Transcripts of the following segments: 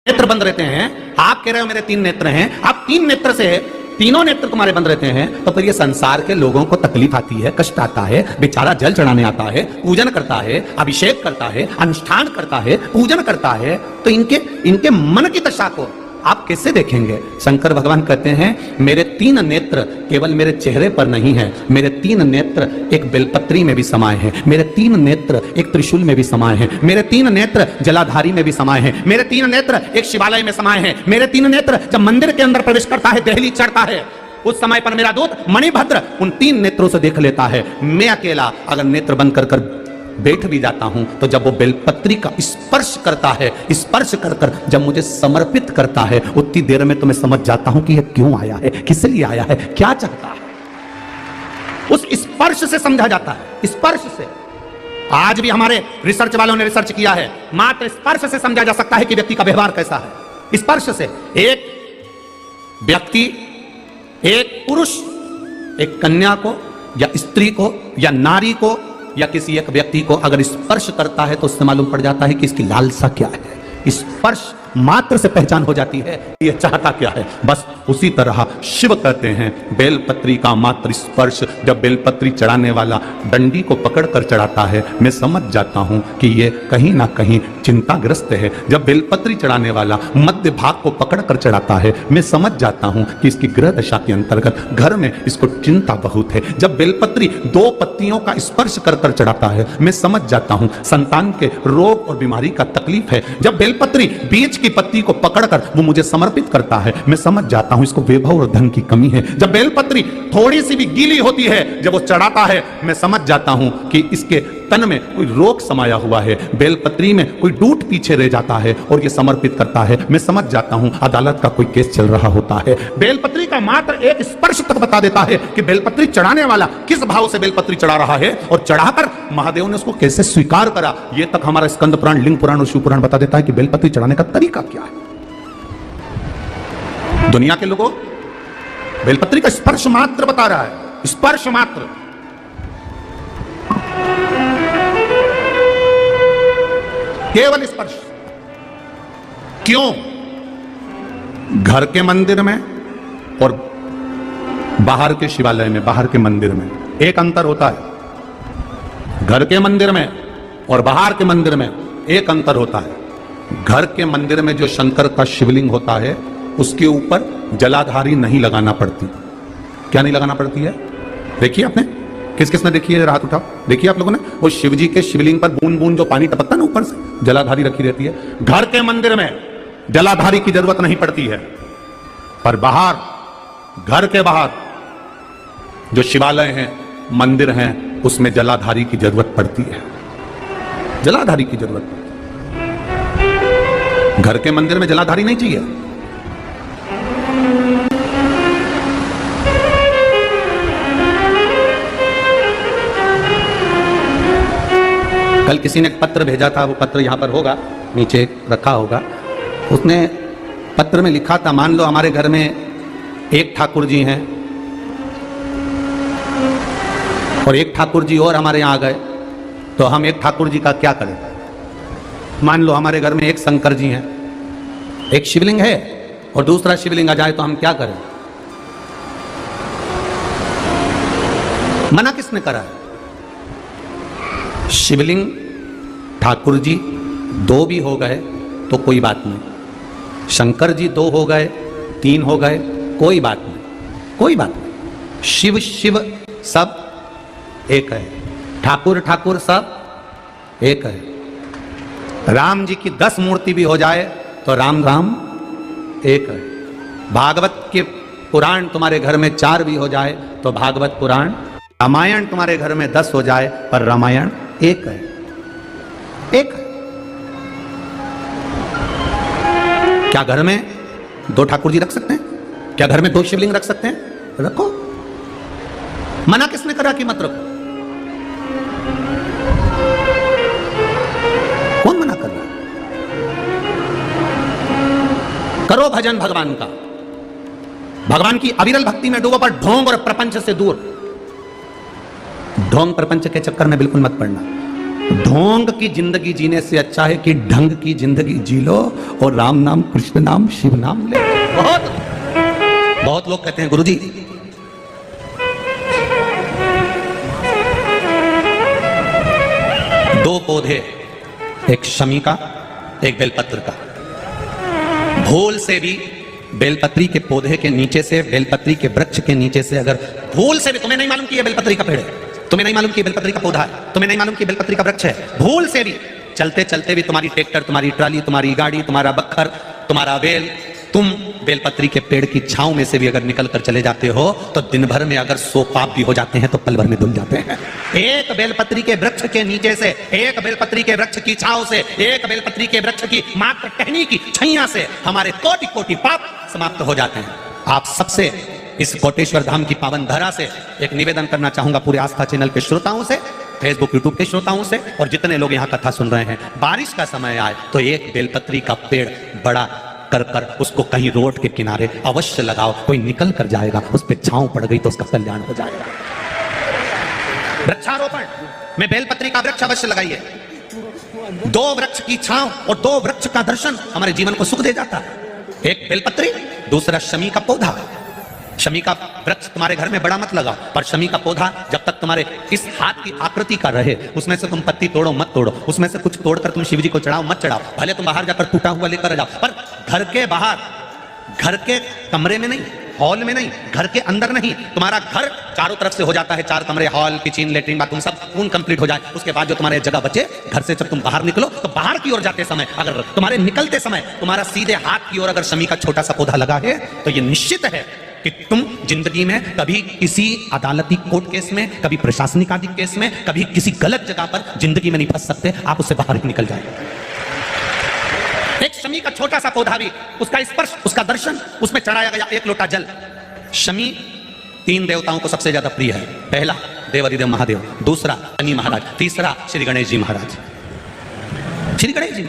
नेत्र बंद रहते हैं, आप कह रहे हो मेरे 3 नेत्र हैं, आप 3 नेत्र से तीनों नेत्र तुम्हारे बंद रहते हैं, तो फिर ये संसार के लोगों को तकलीफ आती है, कष्ट आता है, बेचारा जल चढ़ाने आता है, पूजन करता है, अभिषेक करता है, अनुष्ठान करता है, पूजन करता है, तो इनके मन की दशा को आप कैसे देखेंगे? शंकर भगवान कहते हैं मेरे 3 नेत्र केवल मेरे चेहरे पर नहीं है, मेरे 3 नेत्र एक बेलपत्री में भी समाये हैं, मेरे 3 नेत्र एक त्रिशूल में भी समाये हैं, मेरे 3 नेत्र जलाधारी में भी समाये हैं, मेरे 3 नेत्र एक शिवालय में समाये हैं, मेरे 3 नेत्र जब मंदिर के अंदर प्रवेश करता है, दहली चढ़ता है, उस समय पर मेरा दूत मणिभद्र उन 3 नेत्रों से देख लेता है। मैं अकेला अगर नेत्र बंद कर बैठ भी जाता हूं, तो जब वो बेलपत्री का स्पर्श करता है, स्पर्श कर जब मुझे समर्पित करता है, उतनी देर में तो मैं समझ जाता हूं कि यह क्यों आया है, किस लिए आया है, क्या चाहता है। उस स्पर्श से समझा जाता है, स्पर्श से। आज भी हमारे रिसर्च वालों ने रिसर्च किया है, मात्र स्पर्श से समझा जा सकता है कि व्यक्ति का व्यवहार कैसा है। स्पर्श से एक व्यक्ति, एक पुरुष एक कन्या को या स्त्री को या नारी को या किसी एक व्यक्ति को अगर स्पर्श करता है, तो उससे मालूम पड़ जाता है कि इसकी लालसा क्या है। स्पर्श मात्र से पहचान हो जाती है ये चाहता क्या है। बस उसी तरह शिव कहते हैं बेलपत्री का मात्र स्पर्श, जब बेलपत्री चढ़ाने वाला डंडी को पकड़कर चढ़ाता है, मैं समझ जाता हूं कि ये कहीं ना कहीं चिंताग्रस्त है। जब बेलपत्री चढ़ाने वाला मध्य भाग को पकड़कर चढ़ाता है, मैं समझ जाता हूं कि इसकी ग्रह दशा के अंतर्गत घर में इसको चिंता बहुत है। जब बेलपत्री 2 पत्तियों का स्पर्श कर चढ़ाता है, मैं समझ जाता हूं संतान के रोग और बीमारी का तकलीफ है। जब बेलपत्री बीच की पत्ती को पकड़कर वो मुझे समर्पित करता है, मैं समझ जाता हूं इसको वैभव और धन की कमी है। जब बेलपत्री थोड़ी सी भी गीली होती है, जब वो चढ़ाता है, मैं समझ जाता हूं कि इसके तन में कोई रोग समाया हुआ है, बेलपत्री में कोई डूट पीछे रह जाता है और ये समर्पित करता है, मैं समझ जाता हूं अदालत का कोई केस चल रहा होता है। बेलपत्री का मात्र एक स्पर्श तक बता देता है कि बेलपत्री चढ़ाने वाला किस भाव से बेलपत्री चढ़ा रहा है और चढ़ाकर महादेव ने उसको कैसे स्वीकार करा। ये तक हमारा स्कंद पुराण, लिंग पुराण और शिव पुराण बता देता है कि बेलपत्री चढ़ाने का तरीका क्या है। दुनिया के लोगों बेलपत्री का स्पर्श मात्र बता रहा है, स्पर्श मात्र। केवल स्पर्श। क्यों? घर के मंदिर में और बाहर के शिवालय में, बाहर के मंदिर में एक अंतर होता है। घर के मंदिर में और बाहर के मंदिर में एक अंतर होता है। घर के मंदिर में जो शंकर का शिवलिंग होता है, उसके ऊपर जलाधारी नहीं लगाना पड़ती। क्या नहीं लगाना पड़ती है? देखिए आपने, किस किसने देखी है? हाथ उठाओ, देखिए आप लोगों ने। वो शिव जी के शिवलिंग पर बूंद बूंद जो पानी टपकता है ना ऊपर से, जलाधारी रखी रहती है। घर के मंदिर में जलाधारी की जरूरत नहीं पड़ती है, पर बाहर, घर के बाहर जो शिवालय हैं, मंदिर हैं, उसमें जलाधारी की जरूरत पड़ती है। जलाधारी की जरूरत पड़ती है। घर के मंदिर में जलाधारी नहीं चाहिए। कल किसी ने एक पत्र भेजा था, वो पत्र यहां पर होगा, नीचे रखा होगा। उसने पत्र में लिखा था, मान लो हमारे घर में एक ठाकुर जी हैं और एक ठाकुर जी और हमारे यहां आ गए, तो हम एक ठाकुर जी का क्या करें? मान लो हमारे घर में एक शंकर जी हैं, एक शिवलिंग है और दूसरा शिवलिंग आ जाए, तो हम क्या करें? मना किसने करा है? शिवलिंग ठाकुर जी 2 भी हो गए तो कोई बात नहीं, शंकर जी 2 हो गए, 3 हो गए, कोई बात नहीं, कोई बात नहीं। शिव शिव सब एक है, ठाकुर ठाकुर सब एक है। राम जी की 10 मूर्ति भी हो जाए तो राम राम एक है। भागवत के पुराण तुम्हारे घर में 4 भी हो जाए तो भागवत पुराण, रामायण तुम्हारे घर में 10 हो जाए पर रामायण एक है, एक है। क्या घर में 2 ठाकुर जी रख सकते हैं? क्या घर में 2 शिवलिंग रख सकते हैं? रखो। मना किसने करा कि मत रखो? कौन मना कर रहा? करो भजन भगवान का, भगवान की अविरल भक्ति में डूबो, पर ढोंग और प्रपंच से दूर। ढोंग प्रपंच के चक्कर में बिल्कुल मत पड़ना। ढोंग की जिंदगी जीने से अच्छा है कि ढंग की जिंदगी जी लो और राम नाम, कृष्ण नाम, शिव नाम ले। बहुत लोग कहते हैं गुरुजी दो पौधे, एक शमी का एक बेलपत्र का, भूल से भी बेलपत्री के पौधे के नीचे से, बेलपत्री के वृक्ष के नीचे से अगर भूल से भी, तुम्हें नहीं मालूम कि यह बेलपत्री का पेड़ है, तुम्हें नहीं मालूम कि बेलपत्री का पौधा है, तुम्हें नहीं मालूम कि बेलपत्री का वृक्ष है, भूल से भी चलते चलते भी तुम्हारी ट्रैक्टर, तुम्हारी ट्राली, तुम्हारी गाड़ी, तुम्हारा बखर, तुम्हारा बेल, तुम बेलपत्री के पेड़ की छांव में से भी अगर निकल कर चले जाते हो तो दिन भर में अगर 100 पाप भी हो जाते हैं तो पल भर में धुल जाते हैं। एक बेलपत्री के वृक्ष के नीचे से, एक बेलपत्री के वृक्ष की छांव से, एक बेलपत्री के वृक्ष की मात्र टहनी की छैया से हमारे कोटि कोटि पाप समाप्त हो जाते हैं। आप सबसे इस कोटेश्वर धाम की पावन धरा से एक निवेदन करना चाहूंगा, पूरे आस्था चैनल के श्रोताओं से, फेसबुक यूट्यूब के श्रोताओं से, और जितने लोग यहाँ कथा सुन रहे हैं, बारिश का समय आए तो एक बेलपत्री का पेड़ बड़ा कर कर उसको कहीं रोड के किनारे अवश्य लगाओ। कोई निकल कर जाएगा, उस पर छांव पड़ गई तो उसका कल्याण हो जाएगा। वृक्षारोपण में बेलपत्री का वृक्ष अवश्य लगाइए। 2 वृक्ष की छांव और 2 वृक्ष का दर्शन हमारे जीवन को सुख दे जाता है। एक बेलपत्री, दूसरा शमी का पौधा। शमी का वृक्ष तुम्हारे घर में बड़ा मत लगाओ, पर शमी का पौधा जब तक तुम्हारे इस हाथ की आकृति का रहे, उसमें से तुम पत्ती तोड़ो मत तोड़ो, उसमें से कुछ तोड़कर तुम शिव जी को चढ़ाओ मत चढ़ाओ, भले तुम बाहर जाकर टूटा हुआ लेकर जाओ, पर घर के बाहर, घर के कमरे में नहीं, हॉल में नहीं, घर के अंदर नहीं। तुम्हारा घर चारों तरफ से हो जाता है, 4 कमरे, हॉल, किचन, लेटरिन, बाथरूम सब पूर्ण कंप्लीट हो जाए, उसके बाद जो तुम्हारे जगह बचे, घर से जब तुम बाहर निकलो तो बाहर की ओर जाते समय, अगर तुम्हारे निकलते समय तुम्हारा सीधे हाथ की ओर अगर शमी का छोटा सा पौधा लगा है तो ये निश्चित है कि तुम जिंदगी में कभी किसी अदालती कोर्ट केस में, कभी प्रशासनिक आदि केस में, कभी किसी गलत जगह पर जिंदगी में नहीं फंस सकते, आप उससे बाहर ही निकल जाएंगे। एक शमी का छोटा सा पौधा भी, उसका स्पर्श, उसका दर्शन, उसमें चढ़ाया गया 1 लोटा जल। शमी 3 देवताओं को सबसे ज्यादा प्रिय है। पहला देवाधिदेव महादेव, दूसरा शनि महाराज, तीसरा श्री गणेश जी महाराज। श्री गणेश जी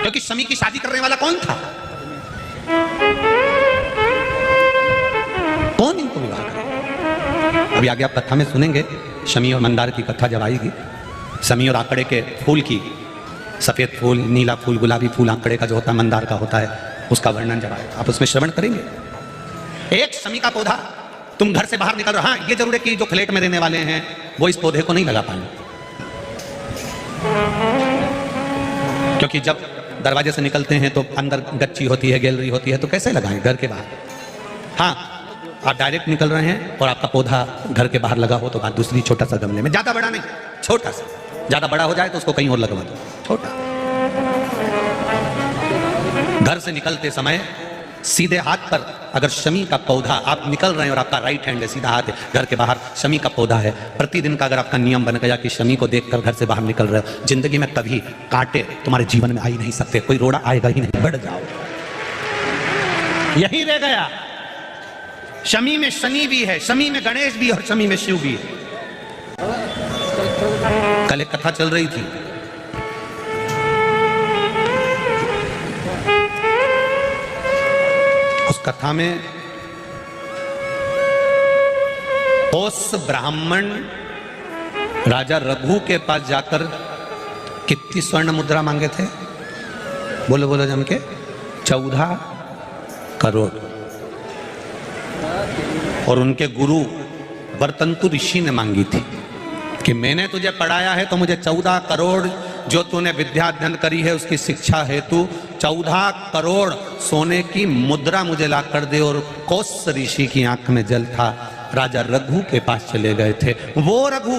क्योंकि शमी की शादी करने वाला कौन था? कौन इनको विवाह करे? अभी आगे आप कथा में सुनेंगे, शमी और मंदार की कथा जब आएगी, शमी और आंकड़े के फूल की, सफेद फूल, नीला फूल, गुलाबी फूल आंकड़े का जो होता है, मंदार का होता है, उसका वर्णन जब आएगा आप उसमें श्रवण करेंगे। एक शमी का पौधा, तुम घर से बाहर निकल रहे हो, हाँ ये जरूर है कि जो फ्लैट में रहने वाले हैं वो इस पौधे को नहीं लगा पाएंगे, क्योंकि जब दरवाजे से निकलते हैं तो अंदर गच्ची होती है, गैलरी होती है, तो कैसे लगाएं घर के बाहर? हाँ, आप डायरेक्ट निकल रहे हैं और आपका पौधा घर के बाहर लगा हो तो बात दूसरी, छोटा सा गमले में, ज्यादा बड़ा नहीं, छोटा सा, ज्यादा बड़ा हो जाए तो उसको कहीं और लगवा दो, छोटा। घर से निकलते समय सीधे हाथ पर अगर शमी का पौधा, आप निकल रहे हैं और आपका राइट हैंड है, सीधा हाथ है, घर के बाहर शमी का पौधा है, प्रतिदिन का अगर आपका नियम बन गया कि शमी को देखकर घर से बाहर निकल रहे हो, जिंदगी में कभी कांटे तुम्हारे जीवन में आ ही नहीं सकते, कोई रोड़ा आएगा ही नहीं, बढ़ जाओ। यही रह गया, शमी में शनि भी है, शमी में गणेश भी और शमी में शिव भी है। कल एक कथा चल रही थी, उस कथा में उस ब्राह्मण राजा रघु के पास जाकर कितनी स्वर्ण मुद्रा मांगे थे? बोलो बोलो जम के, 14 करोड़। और उनके गुरु वर्तंतु ऋषि ने मांगी थी कि मैंने तुझे पढ़ाया है तो मुझे 14 करोड़ जो तूने विद्या अध्ययन करी है उसकी शिक्षा हेतु 14 करोड़ सोने की मुद्रा मुझे ला कर दे। और कौस ऋषि की आंख में जल था, राजा रघु के पास चले गए थे। वो रघु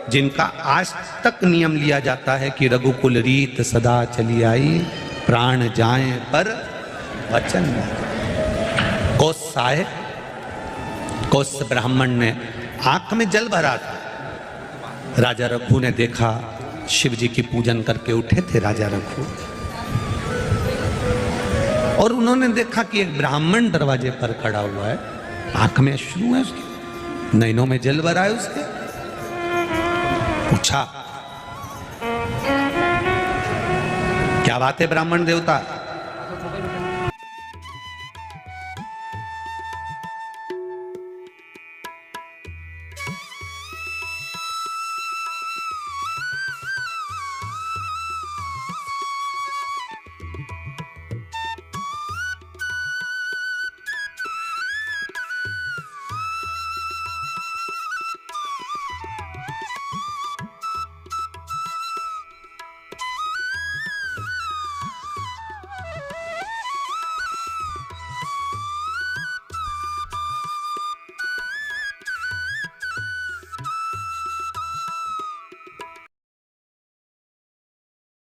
जिनका आज तक नियम लिया जाता है कि रघुकुल रीत सदा चली आई, प्राण जाए पर वचन। कौस आए, कौस ब्राह्मण ने आंख में जल भरा था। राजा रघु ने देखा, शिव जी की पूजन करके उठे थे राजा रघु, और उन्होंने देखा कि एक ब्राह्मण दरवाजे पर खड़ा हुआ है, आंख में अश्रु है उसके, नैनों में जल भरा है उसके। पूछा क्या बात है ब्राह्मण देवता,